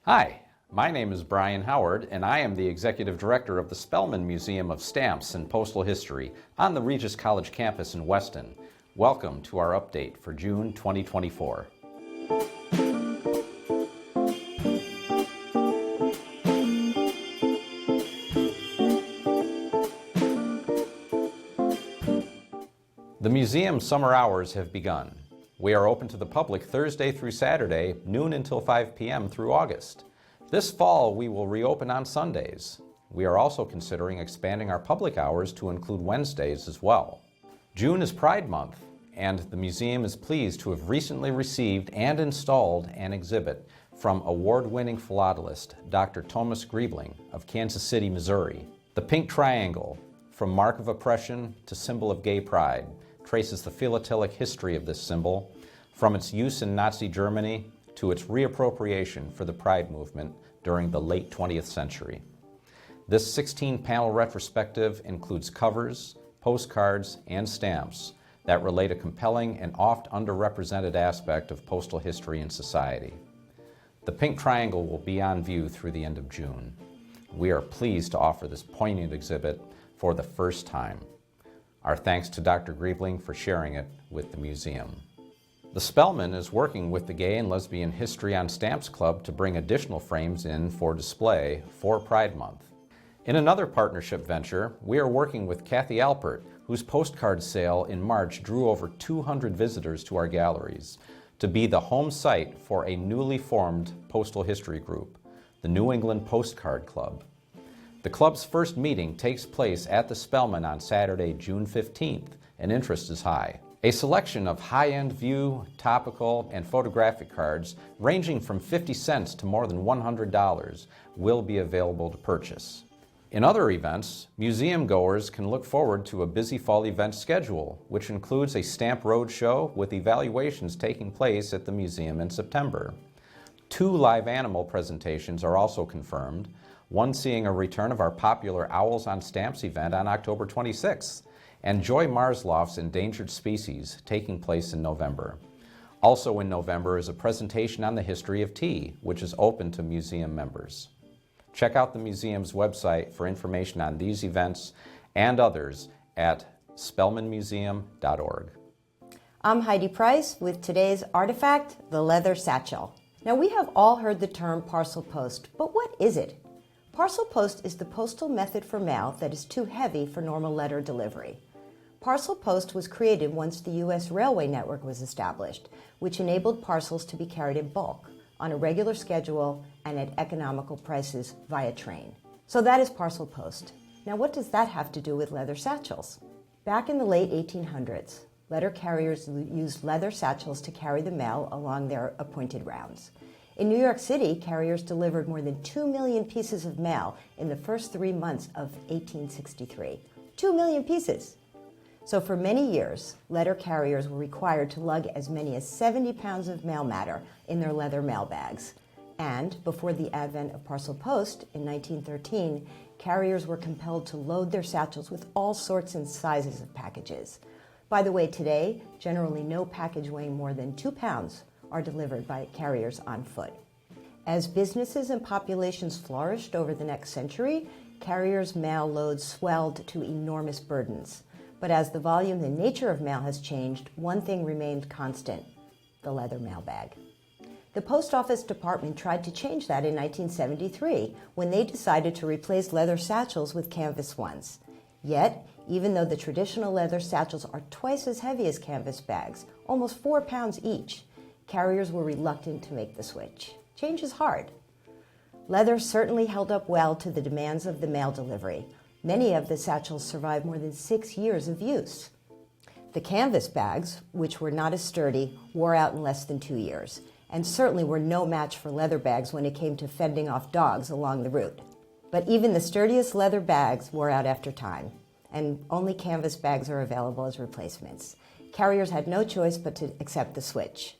Hi, my name is Brian Howard, and I am the Executive Director of the Spellman Museum of Stamps and Postal History on the Regis College campus in Weston. Welcome to our update for June 2024. The museum's summer hours have begun. We are open to the public Thursday through Saturday, noon until 5 p.m. through August. This fall, we will reopen on Sundays. We are also considering expanding our public hours to include Wednesdays as well. June is Pride Month, and the museum is pleased to have recently received and installed an exhibit from award-winning philatelist Dr. Thomas Griebling of Kansas City, Missouri. The Pink Triangle, from mark of oppression to symbol of gay pride, traces the philatelic history of this symbol, from its use in Nazi Germany to its reappropriation for the Pride movement during the late 20th century. This 16-panel retrospective includes covers, postcards, and stamps that relate a compelling and oft underrepresented aspect of postal history and society. The Pink Triangle will be on view through the end of June. We are pleased to offer this poignant exhibit for the first time. Our thanks to Dr. Griebling for sharing it with the museum. The Spellman is working with the Gay and Lesbian History on Stamps Club to bring additional frames in for display for Pride Month. In another partnership venture, we are working with Kathy Alpert, whose postcard sale in March drew over 200 visitors to our galleries, to be the home site for a newly formed postal history group, the New England Postcard Club. The club's first meeting takes place at the Spellman on Saturday, June 15th, and interest is high. A selection of high-end view, topical, and photographic cards ranging from 50 cents to more than $100 will be available to purchase. In other events, museum goers can look forward to a busy fall event schedule, which includes a stamp roadshow with evaluations taking place at the museum in September. 2 live animal presentations are also confirmed, one seeing a return of our popular Owls on Stamps event on October 26th, and Joy Marsloff's Endangered Species taking place in November. Also in November is a presentation on the history of tea, which is open to museum members. Check out the museum's website for information on these events and others at spellmanmuseum.org. I'm Heidi Price with today's artifact, the leather satchel. Now, we have all heard the term parcel post, but what is it? Parcel post is the postal method for mail that is too heavy for normal letter delivery. Parcel post was created once the U.S. railway network was established, which enabled parcels to be carried in bulk, on a regular schedule, and at economical prices via train. So that is parcel post. Now, what does that have to do with leather satchels? Back in the late 1800s, letter carriers used leather satchels to carry the mail along their appointed rounds. In New York City, carriers delivered more than 2 million pieces of mail in the first 3 months of 1863. 2 million pieces! So for many years, letter carriers were required to lug as many as 70 pounds of mail matter in their leather mailbags. And before the advent of parcel post in 1913, carriers were compelled to load their satchels with all sorts and sizes of packages. By the way, today, generally no package weighing more than 2 pounds are delivered by carriers on foot. As businesses and populations flourished over the next century, carriers' mail loads swelled to enormous burdens. But as the volume and nature of mail has changed, one thing remained constant: the leather mailbag. The Post Office Department tried to change that in 1973 when they decided to replace leather satchels with canvas ones. Yet, even though the traditional leather satchels are twice as heavy as canvas bags, almost 4 pounds each, carriers were reluctant to make the switch. Change is hard. Leather certainly held up well to the demands of the mail delivery. Many of the satchels survived more than 6 years of use. The canvas bags, which were not as sturdy, wore out in less than 2 years, and certainly were no match for leather bags when it came to fending off dogs along the route. But even the sturdiest leather bags wore out after time, and only canvas bags are available as replacements. Carriers had no choice but to accept the switch.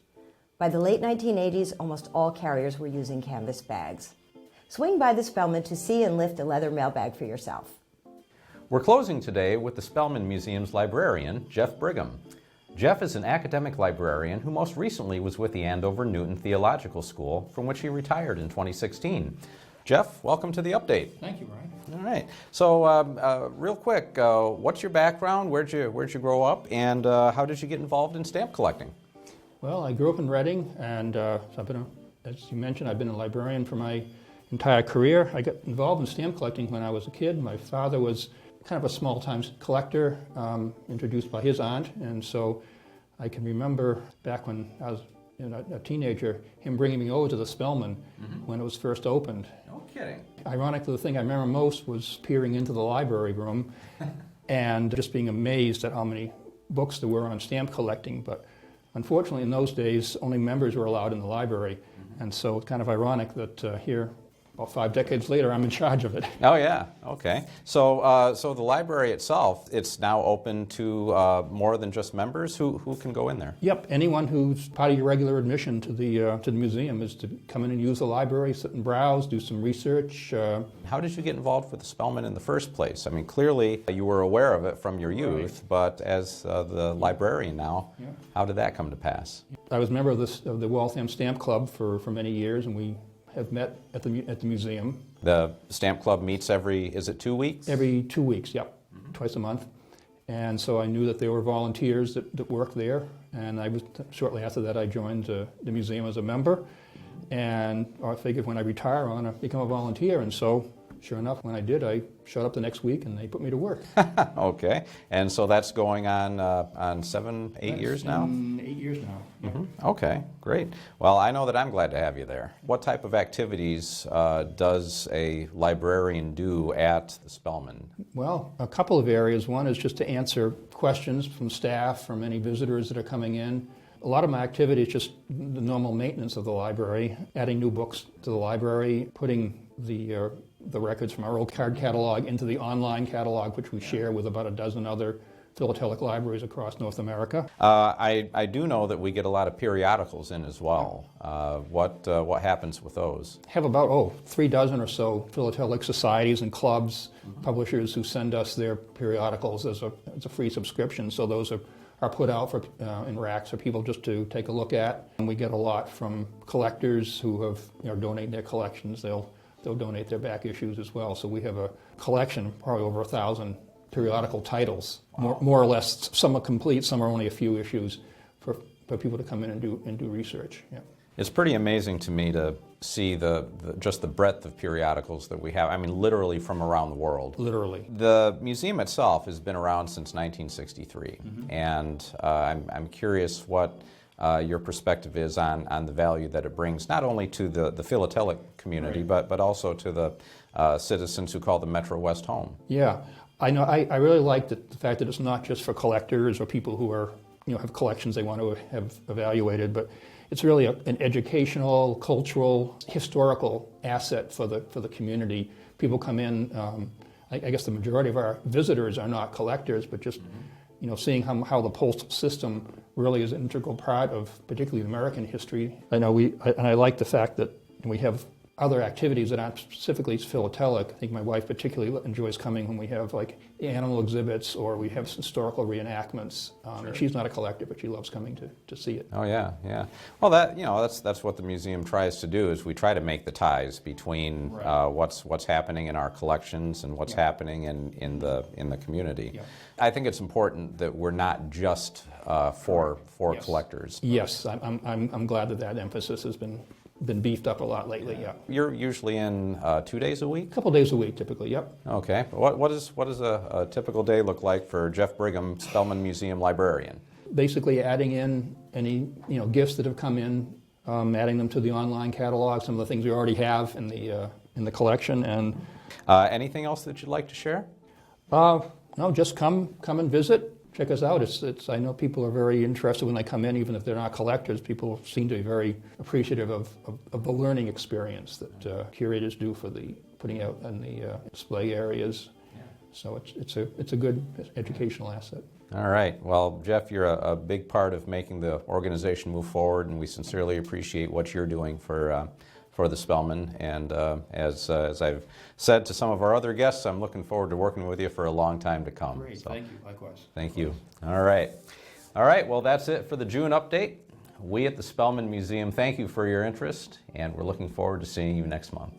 By the late 1980s, almost all carriers were using canvas bags. Swing by the Spellman to see and lift a leather mailbag for yourself. We're closing today with the Spellman Museum's librarian, Jeff Brigham. Jeff is an academic librarian who most recently was with the Andover Newton Theological School, from which he retired in 2016. Jeff, welcome to the update. Thank you, Ryan. All right. So, real quick, what's your background? Where'd you grow up, and how did you get involved in stamp collecting? Well, I grew up in Reading, and so as you mentioned, I've been a librarian for my entire career. I got involved in stamp collecting when I was a kid. My father was kind of a small-time collector, introduced by his aunt, and so I can remember back when I was a teenager, him bringing me over to the Spellman when it was first opened. No kidding. Ironically, the thing I remember most was peering into the library room and just being amazed at how many books there were on stamp collecting. But unfortunately, in those days, only members were allowed in the library. And so it's kind of ironic that here, about 5 decades later, I'm in charge of it. Oh, yeah. Okay. So, so the library itself, it's now open to more than just members? Who can go in there? Yep. Anyone who's part of your regular admission to the museum is to come in and use the library, sit and browse, do some research. How did you get involved with the Spellman in the first place? I mean, clearly you were aware of it from your youth, but as the librarian now, how did that come to pass? I was a member of the Waltham Stamp Club for many years, and we have met at the museum. The Stamp Club meets is it 2 weeks? Every 2 weeks, yep, twice a month. And so I knew that there were volunteers that worked there, and shortly after that I joined the museum as a member, and I figured when I retire I want to become a volunteer, and so sure enough, when I did, I showed up the next week and they put me to work. Okay, and so that's going on 7, 8 years now? 8 years now. Okay, great. Well, I know that I'm glad to have you there. What type of activities does a librarian do at the Spellman? Well, a couple of areas. One is just to answer questions from staff, from any visitors that are coming in. A lot of my activity is just the normal maintenance of the library, adding new books to the library, putting the records from our old card catalog into the online catalog, which we share with about a dozen other philatelic libraries across North America. I do know that we get a lot of periodicals in as well. What happens with those? Have about 3 dozen or so philatelic societies and clubs, publishers who send us their periodicals as a free subscription. So those are put out in racks for people just to take a look at. And we get a lot from collectors who have donate their collections. They'll donate their back issues as well. So we have a collection, probably over 1,000 periodical titles, more or less. Some are complete, some are only a few issues for people to come in and do research. Yeah. It's pretty amazing to me to see just the breadth of periodicals that we have. I mean, literally from around the world. Literally. The museum itself has been around since 1963, and I'm curious what your perspective is on the value that it brings, not only to the philatelic community, but also to the citizens who call the Metro West home. Yeah, I know. I really like the fact that it's not just for collectors or people who are have collections they want to have evaluated, but it's really an educational, cultural, historical asset for the community. People come in. I guess the majority of our visitors are not collectors, but just seeing how the postal system really is an integral part of particularly American history. I know I like the fact that we have other activities that aren't specifically philatelic. I think my wife particularly enjoys coming when we have like animal exhibits or we have historical reenactments. And she's not a collector, but she loves coming to see it. Oh yeah, yeah. Well, that's what the museum tries to do, is we try to make the ties between what's happening in our collections and what's happening in the community. Yeah. I think it's important that we're not just for collectors. Yes, I'm glad that emphasis has been beefed up a lot lately. Yeah. You're usually in 2 days a week? A couple days a week, typically. Yep. Okay. What does a typical day look like for Jeff Brigham, Spellman Museum librarian? Basically, adding in any gifts that have come in, adding them to the online catalog. Some of the things we already have in the collection, and anything else that you'd like to share? No, just come and visit. Check us out. I know people are very interested when they come in, even if they're not collectors. People seem to be very appreciative of the learning experience that curators do for the putting out in the display areas. Yeah. So it's a good educational asset. All right. Well, Jeff, you're a big part of making the organization move forward, and we sincerely appreciate what you're doing for the Spellman. And as I've said to some of our other guests, I'm looking forward to working with you for a long time to come. Great. So, thank you. Likewise. Thank you. All right. All right, well, that's it for the June update. We at the Spellman Museum thank you for your interest, and we're looking forward to seeing you next month.